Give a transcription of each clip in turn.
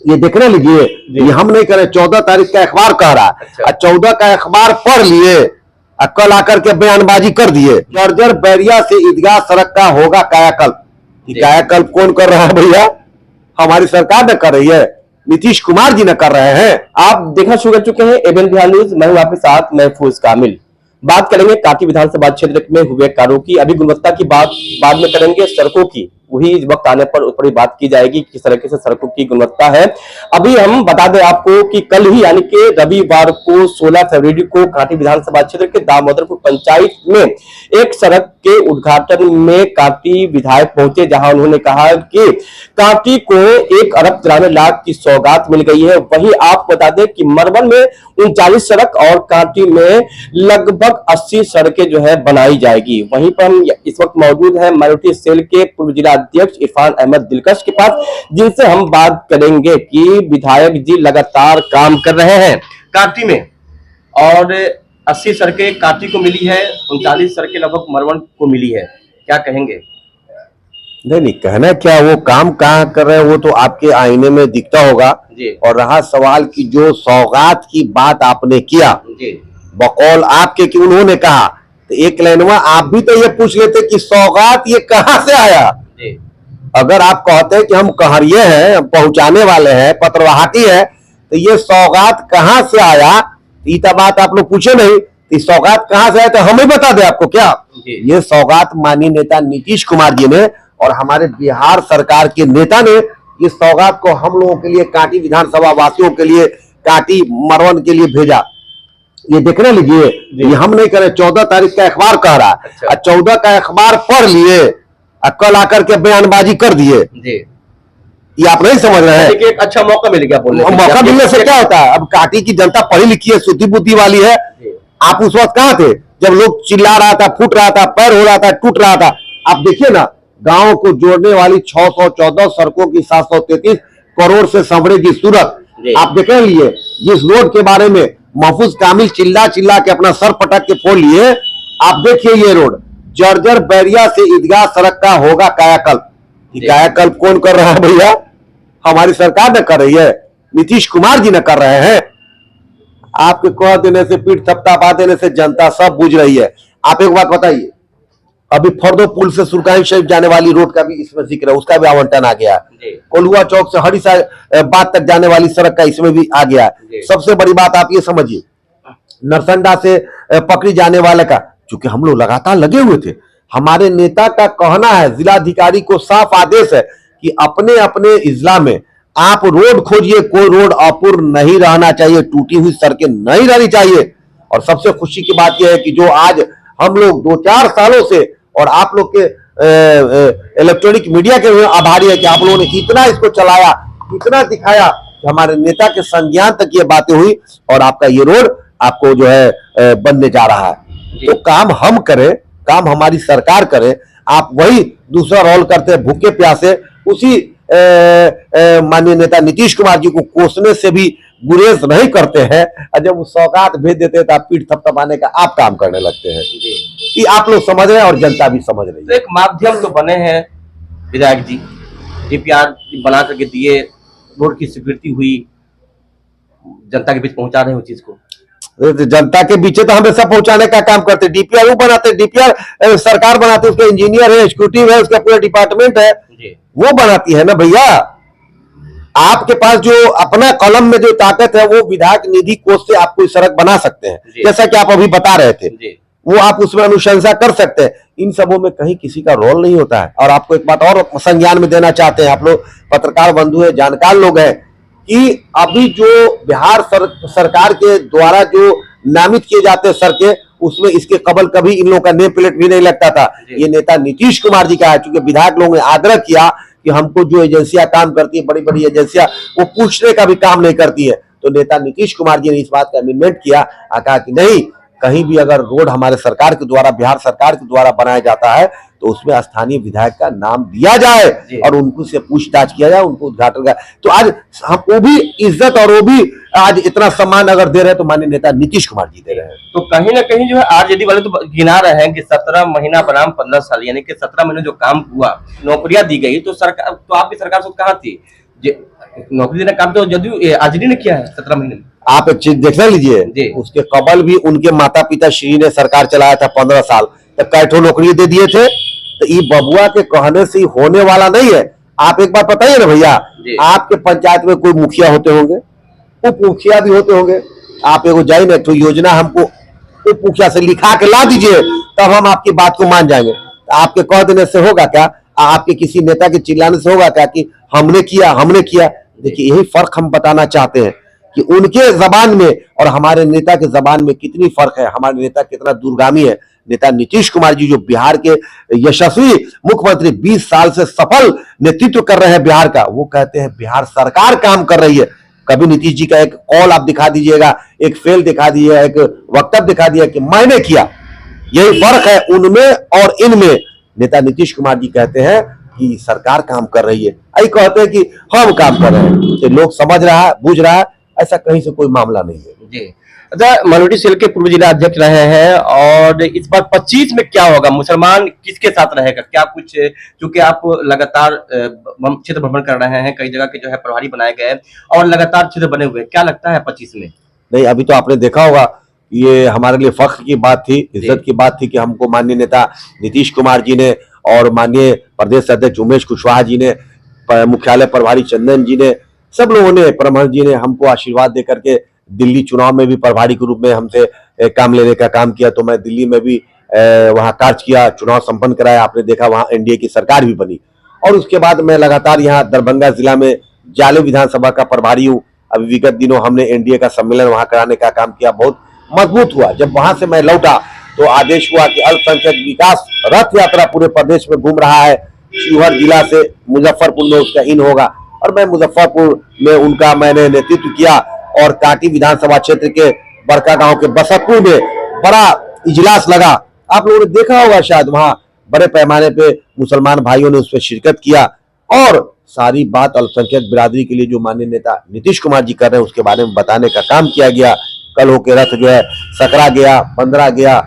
ये देखने लीजिए, ये हम नहीं करें, 14 तारीख का अखबार कह रहा है। अच्छा। 14 का अखबार पढ़ लिए और कल आकर के बयानबाजी कर दिए। जर्जर बैरिया से ईदगाह सड़क का होगा कायाकल्प। कायाकल्प कौन कर रहा है भैया? हमारी सरकार ने कर रही है, नीतीश कुमार जी ने कर रहे हैं। आप देखना शुरू कर चुके हैं एबीएन बिहार न्यूज। मैं हूं आपके साथ महफूज कामिल। बात करेंगे कांटी विधानसभा क्षेत्र में हुए कार्यों की। अभी गुणवत्ता की बात बाद में करेंगे, सड़कों की वही वक्त आने पर ऊपरी बात की जाएगी किस तरीके से सड़कों की गुणवत्ता है। अभी हम बता दें आपको कि कल ही यानी कि रविवार को 16 फरवरी को कांटी विधानसभा क्षेत्र के दामोदरपुर पंचायत में एक सड़क के उद्घाटन में कांटी विधायक पहुंचे, जहां उन्होंने कहा कि कांटी को 1 अरब 93 लाख की सौगात मिल गई है। वहीं आप बता दें कि मरवन में 39 सड़क और कांटी में लगभग 80 सड़कें जो है बनाई जाएगी। वहीं पर हम इस वक्त मौजूद है माइनॉरिटी सेल के पूर्व जिला अध्यक्ष इरफान अहमद दिलकश के पास, जिनसे हम बात करेंगे कि विधायक जी लगातार काम कर रहे हैं कांटी में और 80 सड़कें कांटी को मिली है, 39 सड़कें लगभग मरवन को मिली है। क्या कहेंगे? नहीं, कहना क्या, वो काम कहाँ कर रहे हैं वो तो आपके आईने में दिखता होगा जी। और रहा सवाल की जो सौगात की बात आपने किया जी। बकौल आपके कि उन्होंने कहा, तो एक लाइनवा आप भी तो ये पूछ लेते कि सौगात ये कहां से आया। जी। अगर आप कहते हैं कि हम कहरिये हैं, पहुंचाने वाले हैं, पत्रवाहकी है, तो ये सौगात कहां से आया, ये बात आप लोग पूछे नहीं। तो सौगात कहां से आया तो हमें बता दे आपको क्या। ये सौगात माननीय नेता नीतीश कुमार जी ने और हमारे बिहार सरकार के नेता ने इस सौगात को हम लोगों के लिए, कांटी विधानसभा वासियों के लिए, कांटी मरवन के लिए भेजा। ये देखने लीजिए, ये हम नहीं करें, 14 तारीख का अखबार कह रहा है। अच्छा। 14 का अखबार पढ़ लिए और कल आकर के बयानबाजी कर दिए। ये आप नहीं समझ रहे हैं। एक अच्छा मौका मिल गया बोलने का। मौका मिलने से क्या होता है? अब कांटी की जनता पढ़ी लिखी है, शुद्धि बुद्धि वाली है। आप उस वक्त कहाँ थे जब लोग चिल्ला रहा था, फूट रहा था, पैर हो रहा था, टूट रहा था? आप देखिए ना, गांव को जोड़ने वाली 614 सड़कों की 733 करोड़ से संवरेगी सूरत। आप देख लिए जिस रोड के बारे में महफूज कामिल चिल्ला चिल्ला के अपना सर पटक के फोड़ लिए। आप देखिए ये रोड जर्जर बैरिया से ईदगाह सड़क का होगा कायाकल्प। कायाकल्प कौन कर रहा है भैया? हमारी सरकार ने कर रही है, नीतीश कुमार जी ने कर रहे हैं। आपके कह देने से, पीठ थपथपा देने से जनता सब बुझ रही है। आप एक बात बताइए, अभी फर्दो पुल से सुरकाई शरीफ जाने वाली रोड का भी इसमें जिक्र है, उसका भी आवंटन आ गया। कोलुआ चौक से हरी बात तक जाने वाली सड़क का इसमें भी आ गया। सबसे बड़ी बात आप ये समझिए, नरसंडा से पकड़ी जाने वाले का, चूंकि हम लोग लगातार लगे हुए थे, हमारे नेता का कहना है, जिलाधिकारी को साफ आदेश है कि अपने अपने जिला में आप रोड खोजिए, कोई रोड अपूर्ण नहीं रहना चाहिए, टूटी हुई सड़कें नहीं रहनी चाहिए। और सबसे खुशी की बात यह है कि जो आज हम लोग 2-4 सालों से, और आप लोग के इलेक्ट्रॉनिक मीडिया के आभारी है कि आप लोगों ने इतना इसको चलाया, इतना दिखाया कि हमारे नेता के संज्ञान तक ये बातें हुई और आपका ये रोड आपको जो है बनने जा रहा है। तो काम हम करें, काम हमारी सरकार करे। आप वही दूसरा रोल करते हैं भूखे प्यासे, उसी माननीय नेता नीतीश कुमार जी को कोसने से भी गुरेज नहीं करते हैं। और जब वो सौगात भेज देते हैं तो आप पीठ थपथपाने का आप काम करने लगते हैं। ये आप लोग समझ रहे हैं और जनता भी समझ रही है। तो एक माध्यम तो बने हैं विधायक जी, डीपीआर बना करके दिए, रोड की स्वीकृति हुई, जनता के बीच पहुंचा रहे हैं उस चीज को। जनता के बीच तो हमेशा पहुंचाने का काम करते। डीपीआर वो बनाते, डीपीआर सरकार बनाती है, उसके इंजीनियर है, एग्जीक्यूटिव है, उसका पूरा डिपार्टमेंट है, वो बनाती है ना भैया। आपके पास जो अपना कलम में जो ताकत है वो विधायक निधि कोष से आप कोई सड़क बना सकते हैं, जैसा कि आप अभी बता रहे थे, वो आप उसमें अनुशंसा कर सकते हैं। इन सबों में कहीं किसी का रोल नहीं होता है। और आपको एक बात और संज्ञान में देना चाहते हैं, आप लोग पत्रकार बंधु है, जानकार लोग हैं, कि अभी जो बिहार सरकार के द्वारा जो नामित किए जाते हैं सड़कें, उसमें इसके कबल कभी इन लोगों का नेम प्लेट भी नहीं लगता था। ये नेता नीतीश कुमार जी का है। चूंकि विधायक लोगों ने आग्रह किया कि हमको जो एजेंसियां काम करती है, बड़ी बड़ी एजेंसियां, वो पूछने का भी काम नहीं करती है, तो नेता नीतीश कुमार जी ने इस बात का अमेंडमेंट किया, कहा कि नहीं, कहीं भी अगर रोड हमारे सरकार के द्वारा, बिहार सरकार के द्वारा बनाया जाता है तो उसमें स्थानीय विधायक का नाम दिया जाए और उनको से पूछताछ किया जाए, उनको उद्घाटन का। तो आज हम वो भी इज्जत और वो भी आज इतना सम्मान अगर दे रहे हैं तो माननीय नेता नीतीश कुमार जी दे रहे हैं। तो कहीं ना कहीं जो है आरजेडी वाले तो गिना रहे हैं कि 17 महीना बनाम 15 साल, यानी कि 17 महीने जो काम हुआ, नौकरियां दी गई, तो सरकार, तो आपकी सरकार से कहाँ थी? नौकरी देने का काम तो जदयू आरजेडी ने किया है 17 महीने में। आप एक चीज देखना जी। लीजिए, उसके कबल भी उनके माता पिता श्री ने सरकार चलाया था 15 साल, तो कैठो नौकरी दे दिए थे। तो ये बबुआ के कहने से ही होने वाला नहीं है। आप एक बार बताइए ना भैया, आपके पंचायत में कोई मुखिया होते होंगे, उप मुखिया भी होते होंगे, आप एगो जाइए ना तो योजना हमको उप मुखिया से लिखा के ला दीजिए, तब हम आपकी बात को मान जाएंगे। आपके कह देने से होगा क्या? आपके किसी नेता के चिल्लाने से होगा क्या कि हमने किया हमने किया? देखिए, यही फर्क हम बताना चाहते हैं कि उनके जबान में और हमारे नेता के जबान में कितनी फर्क है, हमारे नेता कितना दूरगामी है। नेता नीतीश कुमार जी जो बिहार के यशस्वी मुख्यमंत्री 20 साल से सफल नेतृत्व कर रहे हैं बिहार का, वो कहते हैं बिहार सरकार काम कर रही है। कभी नीतीश जी का एक कॉल आप दिखा दीजिएगा, एक फेल दिखा दीजिएगा, एक वक्तव्य दिखा दिया कि मैंने किया। यही फर्क है उनमें और इनमें। नेता नीतीश कुमार जी कहते हैं कि सरकार काम कर रही है, आई कहते हैं कि हम काम कर रहे हैं। तो लोग समझ रहा है, बुझ रहा है, ऐसा कहीं से कोई मामला नहीं है जी। अच्छा, माइनॉरिटी सेल के पूर्व जिला अध्यक्ष रहे हैं और इस बार 25 में क्या होगा, मुसलमान किसके साथ रहेगा, क्या कुछ, क्योंकि आप लगातार क्षेत्र भ्रमण कर रहे हैं, कई जगह के जो है प्रभारी बनाए गए और लगातार क्षेत्र बने हुए, क्या लगता है 25 में? नहीं, अभी तो आपने देखा होगा, ये हमारे लिए फख्र की बात थी, इज्जत की बात थी कि हमको माननीय नेता नीतीश कुमार जी ने और माननीय प्रदेश अध्यक्ष उमेश कुशवाहा जी ने, मुख्यालय प्रभारी चंदन जी ने, सब लोगों ने, परमहंस जी ने हमको आशीर्वाद देकर के दिल्ली चुनाव में भी प्रभारी के रूप में हमसे काम लेने का काम किया। तो मैं दिल्ली में भी वहां कार्य किया, चुनाव संपन्न कराया। आपने देखा वहां एनडीए की सरकार भी बनी। और उसके बाद मैं लगातार यहाँ दरभंगा जिला में जाले विधानसभा का प्रभारी हूँ। अभी विगत दिनों हमने एनडीए का सम्मेलन वहां कराने का काम किया, बहुत मजबूत हुआ। जब वहां से मैं लौटा तो आदेश हुआ कि अल्पसंख्यक विकास रथ यात्रा पूरे प्रदेश में घूम रहा है, शिवहर जिला से मुजफ्फरपुर में उसका इन होगा। और मैं मुजफ्फरपुर में उनका मैंने नेतृत्व किया और काटी विधानसभा क्षेत्र के बड़का गांव के बसतपुर में बड़ा इजलास लगा। आप लोगों ने देखा होगा शायद, वहां बड़े पैमाने पे मुसलमान भाइयों ने उसमें शिरकत किया और सारी बात अल्पसंख्यक बिरादरी के लिए जो माननीय नेता नीतीश कुमार जी कर रहे हैं उसके बारे में बताने का काम किया गया। कल होके रथ जो है सकरा गया, बंदरा गया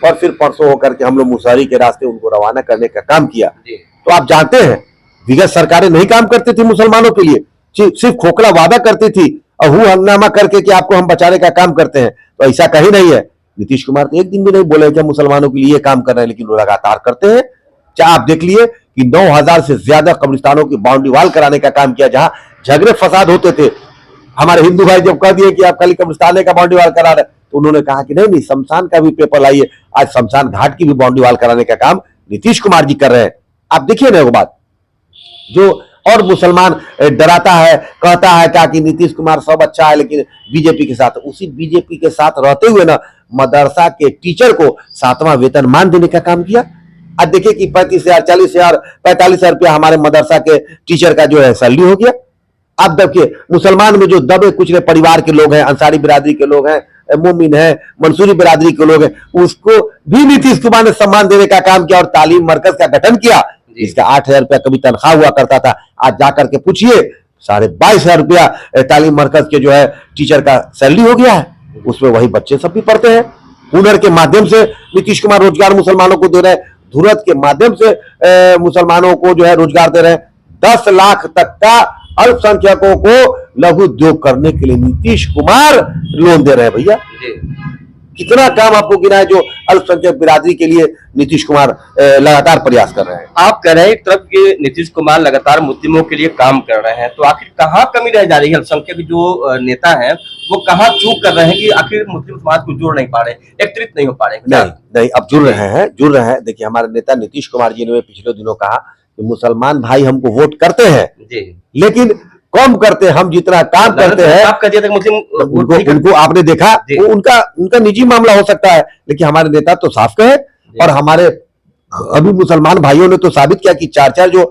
और फिर परसों होकर के हम लोग मुसहरी के रास्ते उनको रवाना करने का काम किया। तो आप जानते हैं, विगत सरकारें नहीं काम करती थी मुसलमानों के लिए, सिर्फ खोखला वादा करती थी और हु हंगामा करके कि आपको हम बचाने का काम करते हैं। तो ऐसा कहीं नहीं है। नीतीश कुमार तो एक दिन भी नहीं बोले कि मुसलमानों के लिए काम कर रहे हैं, लेकिन वो लगातार करते हैं। चाहे आप देख लिए कि 9000 से ज्यादा कब्रिस्तानों की बाउंड्री वाल कराने का काम किया, जहां झगड़े फसाद होते थे। हमारे हिंदू भाई जब कह दिए कि आप खाली कब्रिस्तान का बाउंड्री वाल करा रहे, तो उन्होंने कहा कि नहीं, शमशान का भी पेपर लाइए। आज शमशान घाट की भी बाउंड्री वाल कराने का काम नीतीश कुमार जी कर रहे हैं। आप देखिए ना वो बात, जो और मुसलमान डराता है, कहता है क्या कि नीतीश कुमार सब अच्छा है लेकिन बीजेपी के साथ, उसी बीजेपी के साथ रहते हुए ना मदरसा के टीचर को 7वां वेतनमान देने का काम किया। आज देखिए कि 35,000, 40,000, 45,000 रुपया हमारे मदरसा के टीचर का जो है सैलरी हो गया। अब देखिए, मुसलमान में जो दबे कुचले परिवार के लोग हैं, अंसारी बिरादरी के लोग हैं, मोमिन है, मंसूरी बिरादरी के लोग हैं, उसको भी नीतीश कुमार ने सम्मान देने का काम किया और तालीम मरकज का गठन किया। इसका 8,000 रुपया कभी तनख्वाह हुआ करता था, आज जाकर के पूछिए 22,500 रुपया तालीम मरकज के जो है टीचर का सैलरी हो गया है। उसमें वही बच्चे सब भी पढ़ते हैं। हुनर के माध्यम से नीतीश कुमार रोजगार मुसलमानों को दे रहे हैं, धूरत के माध्यम से मुसलमानों को जो है रोजगार दे रहे हैं। 10 लाख तक का अल्पसंख्यकों को लघु उद्योग करने के लिए नीतीश कुमार लोन दे रहे हैं। भैया कितना काम आपको गिना है जो अल्पसंख्यक बिरादरी के लिए नीतीश कुमार लगातार प्रयास कर रहे हैं। आप कह रहे हैं एक तरफ कि नीतीश कुमार लगातार मुस्लिमों के लिए काम कर रहे हैं, तो आखिर कहाँ कमी रह जा रही है? अल्पसंख्यक जो नेता हैं वो कहाँ चूक कर रहे हैं कि आखिर मुस्लिम समाज को जोड़ नहीं पा रहे, एकत्रित नहीं हो पा रहे? नहीं, अब जुड़ रहे हैं। देखिए, हमारे नेता नीतीश कुमार जी ने पिछले दिनों कहा कि मुसलमान भाई हमको वोट करते हैं लेकिन कम करते हैं, हम जितना काम करते हैं। आप कह मुस्लिम उनको आपने देखा, वो उनका निजी मामला हो सकता है, लेकिन हमारे नेता तो साफ कहे। और हमारे अभी मुसलमान भाइयों ने तो साबित किया कि 4 जो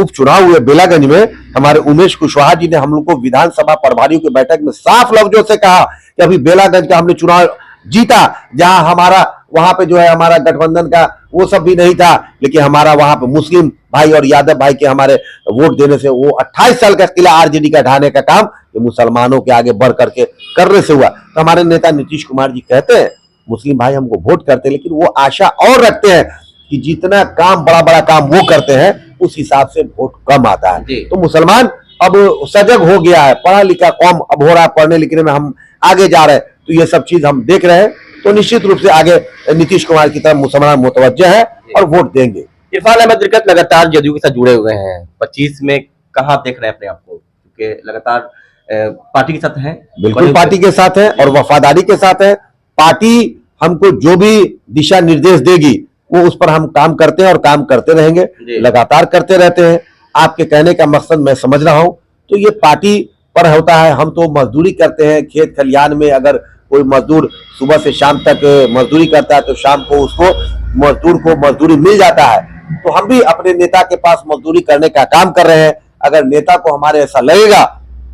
उपचुनाव हुए बेलागंज में, हमारे उमेश कुशवाहा जी ने हम लोग को विधानसभा प्रभारियों की बैठक में साफ लफ्जों से कहा कि अभी बेलागंज का हमने चुनाव जीता, जहां हमारा वहां पे जो है हमारा गठबंधन का वो सब भी नहीं था, लेकिन हमारा वहां पे मुस्लिम भाई और यादव भाई के हमारे वोट देने से वो 28 साल का किला आरजेडी का ढाने का काम ये मुसलमानों के आगे बढ़ करके करने से हुआ। तो हमारे नेता नीतीश कुमार जी कहते हैं मुस्लिम भाई हमको वोट करते हैं, लेकिन वो आशा और रखते हैं कि जितना काम बड़ा बड़ा काम वो करते हैं उस हिसाब से वोट कम आता है। तो मुसलमान अब सजग हो गया है, पढ़ा लिखा कौम अब हो रहा है, पढ़ने लिखने में हम आगे जा रहे हैं। तो ये सब चीज हम देख रहे हैं, तो निश्चित रूप से आगे नीतीश कुमार की तरफ मुसलमान मुतवज्जह है और वोट देंगे। इरफान अहमद दिलकश लगातार जदयू के साथ जुड़े हुए हैं, 25 में कहाँ देख रहे हैं अपने आप को, क्योंकि लगातार पार्टी के साथ हैं? बिल्कुल पार्टी के साथ है और वफादारी के साथ है। पार्टी हमको जो भी दिशा निर्देश देगी वो उस पर हम काम करते हैं और काम करते रहेंगे, लगातार करते रहते हैं। आपके कहने का मकसद मैं समझ रहा हूं, तो ये पार्टी पर होता है। हम तो मजदूरी करते हैं खेत खलियान में, अगर कोई मजदूर सुबह से शाम तक मजदूरी करता है तो शाम को उसको मजदूर को मजदूरी मिल जाता है। तो हम भी अपने नेता के पास मजदूरी करने का काम कर रहे हैं। अगर नेता को हमारे ऐसा लगेगा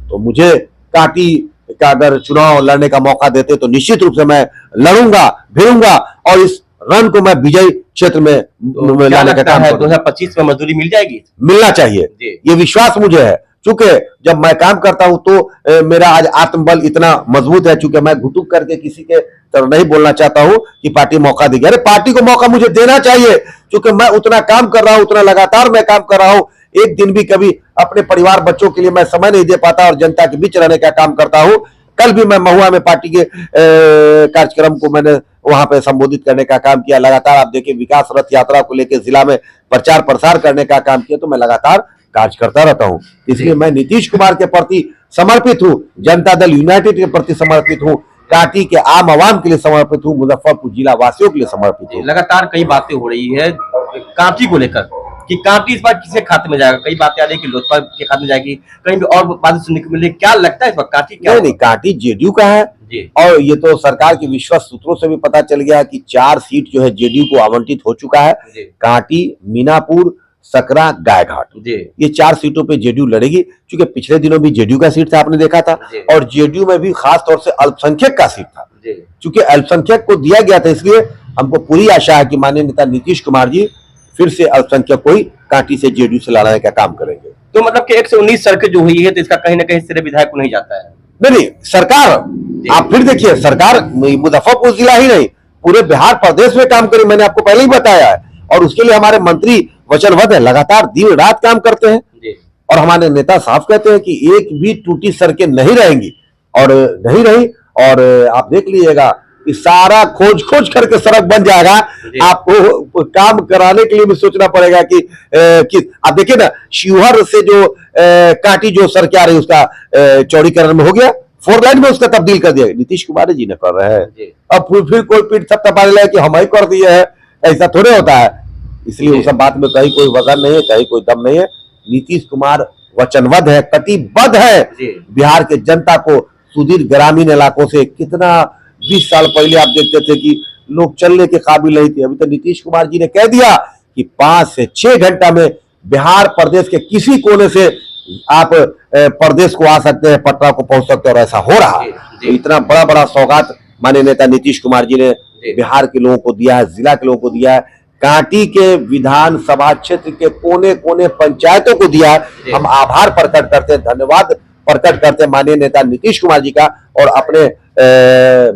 तो मुझे कांटी का अगर चुनाव लड़ने का मौका देते तो निश्चित रूप से मैं लड़ूंगा, भिड़ूंगा और इस रन को मैं विजय क्षेत्र में लाने का काम करूंगा। 2025 में मजदूरी मिल जाएगी? मिलना चाहिए, ये विश्वास मुझे है। चूंकि जब मैं काम करता हूं तो मेरा आज आत्मबल इतना मजबूत है, चूंकि मैं घुटुक करके किसी के तरह नहीं बोलना चाहता हूं कि पार्टी मौका देगी। अरे पार्टी को मौका मुझे देना चाहिए, क्योंकि मैं उतना काम कर रहा हूं, उतना लगातार मैं काम कर रहा हूं। एक दिन भी कभी अपने परिवार बच्चों के लिए मैं समय नहीं दे पाता और जनता के बीच रहने का काम करता हूं। कल भी मैं महुआ में पार्टी के कार्यक्रम को मैंने वहां पे संबोधित करने का काम किया। लगातार आप देखिए विकास रथ यात्रा को लेकर जिला में प्रचार प्रसार करने का काम किया। तो मैं लगातार कार्य करता रहता हूं, इसलिए मैं नीतीश कुमार के प्रति समर्पित हूं, जनता दल यूनाइटेड के प्रति समर्पित हूं, कांटी के आम आवाम के लिए समर्पित हूं, मुजफ्फरपुर जिला वासियों के लिए समर्पित हूं। लगातार कई बातें हो रही है कांटी को लेकर कि कांटी इस बार किसके खाते में जाएगा, कई बातें आ रही है कि लोजपा के खाते में जाएगी, कहीं भी और बातें सुनने को मिल रही। क्या लगता है इस बार कांटी क्या? नहीं, कांटी जेडीयू का है और ये तो सरकार के विश्वस्त सूत्रों से भी पता चल गया कि 4 सीट जो है जेडीयू को आवंटित हो चुका है। कांटी, मीनापुर, सकरा, गायघाट, ये 4 सीटों पे जेडीयू लड़ेगी। क्योंकि पिछले दिनों भी जेडीयू का सीट था, आपने देखा था, और जेडीयू में भी खास तौर से अल्पसंख्यक का सीट था। क्योंकि अल्पसंख्यक को दिया गया था, इसलिए हमको पूरी आशा है कि माननीय नेता नीतीश कुमार जी फिर से अल्पसंख्यक को ही कांटी से जेडीयू से लड़ाने का काम करेंगे। तो मतलब कि 119 सड़कें जो हुई है तो इसका कहीं ना कहीं श्रेय विधायक को नहीं जाता है? नहीं, सरकार, आप फिर देखिए, सरकार मुजफ्फरपुर जिला ही नहीं पूरे बिहार प्रदेश में काम करी, मैंने आपको पहले ही बताया है। और उसके लिए हमारे मंत्री वचनबद्ध है, लगातार दिन रात काम करते हैं। और हमारे नेता साफ कहते हैं कि एक भी टूटी सड़कें नहीं रहेंगी, और नहीं रही। और आप देख लीजिएगा कि सारा खोज खोज करके सड़क बन जाएगा। आपको काम कराने के लिए भी सोचना पड़ेगा कि आप देखिए ना, शिवहर से जो कांटी जो सड़क आ रही है उसका चौड़ीकरण में हो गया, 4 लाइन में उसका तब्दील कर दिया। नीतीश कुमार जी ने कर रहे हैं। अब फिर कोई पीठ थपथपा ले कि हम ही कर दिए है, ऐसा थोड़े होता है। इसलिए उस सब बात में कहीं कोई वजन नहीं है, कहीं कोई दम नहीं है। नीतीश कुमार वचनबद्ध है, कटिबद्ध है बिहार के जनता को सुदूर ग्रामीण इलाकों से। कितना 20 साल पहले आप देखते थे कि लोग चलने के काबिल नहीं थे, अभी तो नीतीश कुमार जी ने कह दिया कि 5 से 6 घंटा में बिहार प्रदेश के किसी कोने से आप प्रदेश को आ सकते हैं, पटना को पहुंच सकते हैं, और ऐसा हो रहा है। तो इतना बड़ा बड़ा सौगात माननीय नेता नीतीश कुमार जी ने बिहार के लोगों को दिया है, जिला के लोगों को दिया है, कांटी के विधानसभा क्षेत्र के कोने कोने पंचायतों को दिया है। हम आभार प्रकट करते हैं, धन्यवाद प्रकट करते हैं माननीय नेता नीतीश कुमार जी का और अपने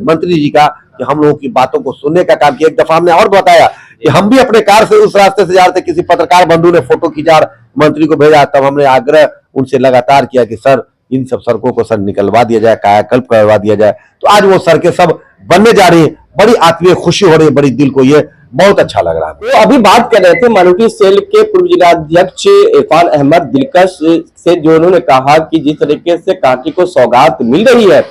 मंत्री जी का, कि हम लोगों की बातों को सुनने का काम किया। एक दफा हमने और बताया कि हम भी अपने कार से उस रास्ते से जा रहे थे, किसी पत्रकार बंधु ने फोटो खींचा मंत्री को भेजा, तब हमने आग्रह उनसे लगातार किया कि सर इन सब सड़कों को सर निकलवा दिया जाए, कायाकल्प करवा दिया जाए। तो आज वो सड़कें सब बनने जा रही है, बड़ी आत्मीय खुशी हो रही है, बड़ी दिल को ये बहुत अच्छा लग रहा है। तो अभी बात कर रहे थे माइनॉरिटी सेल के पूर्व जिलाध्यक्ष इरफान अहमद दिलकश से, जो उन्होंने कहा कि जिस तरीके से कांटी को सौगात मिल रही है,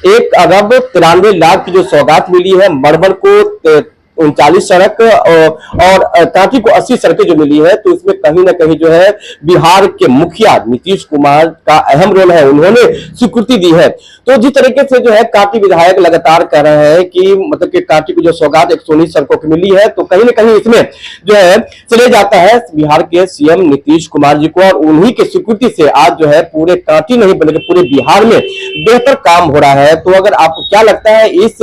1 अरब 93 लाख की जो सौगात मिली है, मड़बड़ को 39 सड़क और कांटी को 80 सड़कें जो मिली है, तो इसमें कहीं ना कहीं जो है बिहार के मुखिया नीतीश कुमार का अहम रोल है, उन्होंने स्वीकृति दी है। तो जिस तरीके से जो है कांटी विधायक लगातार कह रहे हैं कि मतलब कि कांटी को जो सौगात 119 सड़कों की मिली है, तो कहीं ना कहीं इसमें जो है चले जाता है बिहार के सीएम नीतीश कुमार जी को, और उन्हीं की स्वीकृति से आज जो है पूरे कांटी नहीं बल्कि पूरे बिहार में बेहतर काम हो रहा है। तो अगर आपको क्या लगता है इस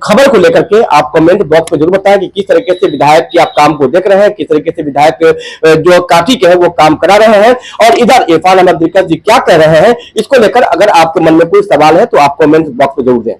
खबर को लेकर के, आप कमेंट बॉक्स में जरूर बताएं कि किस तरीके से विधायक की आप काम को देख रहे हैं, किस तरीके से विधायक जो कांटी के हैं वो काम करा रहे हैं, और इधर इरफान अहमद दिलकश जी क्या कह रहे हैं, इसको लेकर अगर आपके मन में कोई सवाल है तो आप कमेंट बॉक्स में जरूर दें।